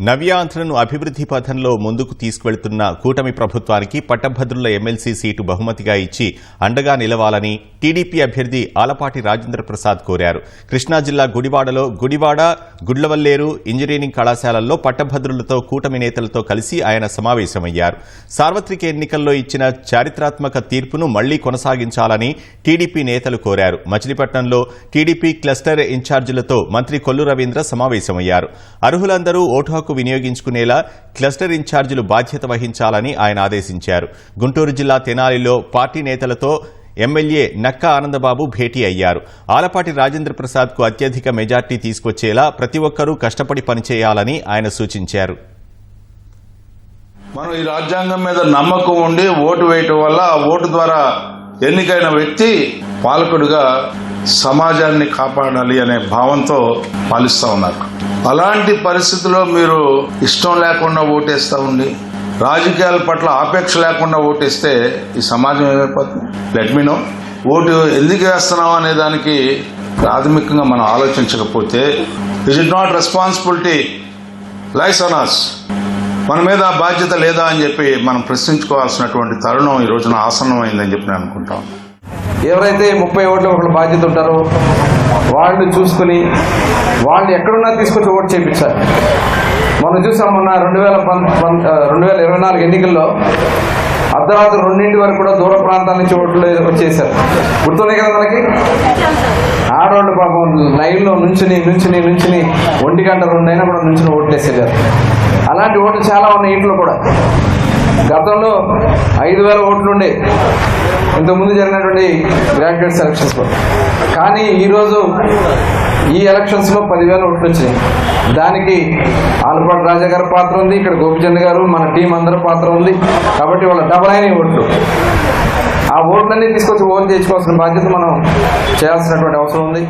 నవ్యాంధ్రను అభివృద్ధి పథంలో ముందుకు తీసుకువెళ్తున్న కూటమి ప్రభుత్వానికి పట్టభద్రుల ఎమ్మెల్సీ సీటు బహుమతిగా ఇచ్చి అండగా నిలవాలని టీడీపీ అభ్యర్థి ఆలపాటి రాజేంద్ర ప్రసాద్ కోరారు. కృష్ణా జిల్లా గుడివాడలో గుడివాడ, గుడ్లవల్లేరు ఇంజనీరింగ్ కళాశాలల్లో పట్టభద్రులతో కూటమి నేతలతో కలిసి ఆయన సమావేశమయ్యారు. సార్వత్రిక ఎన్నికల్లో ఇచ్చిన చారిత్రాత్మక తీర్పును మళ్లీ కొనసాగించాలని టీడీపీ నేతలు కోరారు. మచిలీపట్నంలో టీడీపీ క్లస్టర్ ఇన్ఛార్జీలతో మంత్రి కొల్లు రవీంద్ర సమావేశమయ్యారు. అర్హులందరూ ఓటు హక్కు వినియోగించుకునేలా క్లస్టర్ ఇన్ఛార్జీలు బాధ్యత వహించాలని ఆయన ఆదేశించారు. గుంటూరు జిల్లా తెనాలిలో పార్టీ నేతలతో ఎమ్మెల్యే నక్కా ఆనందబాబు భేటీ అయ్యారు. ఆలపాటి రాజేంద్ర ప్రసాద్ కు అత్యధిక మెజార్టీ తీసుకొచ్చేలా ప్రతి ఒక్కరూ కష్టపడి పనిచేయాలని ఆయన సూచించారు. మనం ఈ రాజ్యాంగం మీద నమ్మకం ఉండి ఓటు వేయటం వల్ల ఆ ఓటు ద్వారా ఎన్నికైన వ్యక్తి పాలకుడిగా సమాజాన్ని కాపాడాలి అనే భావంతో పాలిస్తూ ఉన్నారు. అలాంటి పరిస్థితుల్లో మీరు ఇష్టం లేకుండా ఓటేస్తూ ఉండి రాజకీయాల పట్ల ఆపేక్ష లేకుండా ఓటేస్తే ఈ సమాజం ఏమైపోతుంది? Let me no. ఓటు ఎందుకు వేస్తున్నాం అనే దానికి ప్రాథమికంగా మనం ఆలోచించకపోతే is it not responsibility lies on us? మన మీద బాధ్యత లేదా అని చెప్పి మనం ప్రశ్నించుకోవాల్సినటువంటి తరుణం ఈ రోజున ఆసన్నమైందని చెప్పి నేను అనుకుంటాం. ఎవరైతే 30 ఓట్ల ఒకళ్ళు బాధ్యత ఉంటారో వాళ్ళు చూసుకుని వాళ్ళు ఎక్కడున్నా తీసుకొచ్చి ఓటు చేయించాలి. మనం చూసాం మొన్న 2024 ఎన్నికల్లో అర్ధరాత్రి 2 వరకు కూడా దూర ప్రాంతాల నుంచి ఓట్లు వచ్చేసారు. గుర్తున్నాయి కదా మనకి. ఆడవాళ్ళు పాపం లైన్లో నుంచుని 1 గంట 2 అయినా కూడా నుంచుని ఓట్లు వేసేసారు. అలాంటి ఓట్లు చాలా ఉన్నాయి ఇంట్లో కూడా. గతంలో 5,000 ఓట్లుండే ఇంతకుముందు జరిగినటువంటి గ్రాడ్యుయేట్ సెలక్షన్స్ లో. కానీ ఈరోజు ఈ ఎలక్షన్స్ లో 10,000 ఓట్లు వచ్చినాయి. దానికి ఆలపాటి రాజా గారి పాత్ర ఉంది, ఇక్కడ గోపిచంద్ గారు, మన టీం అందరి పాత్ర ఉంది. కాబట్టి వాళ్ళ డబల్ అయిన ఓట్లు, ఆ ఓట్లన్నీ తీసుకొచ్చి ఓట్లు తెచ్చుకోవాల్సిన బాధ్యత మనం చేయాల్సినటువంటి అవసరం ఉంది.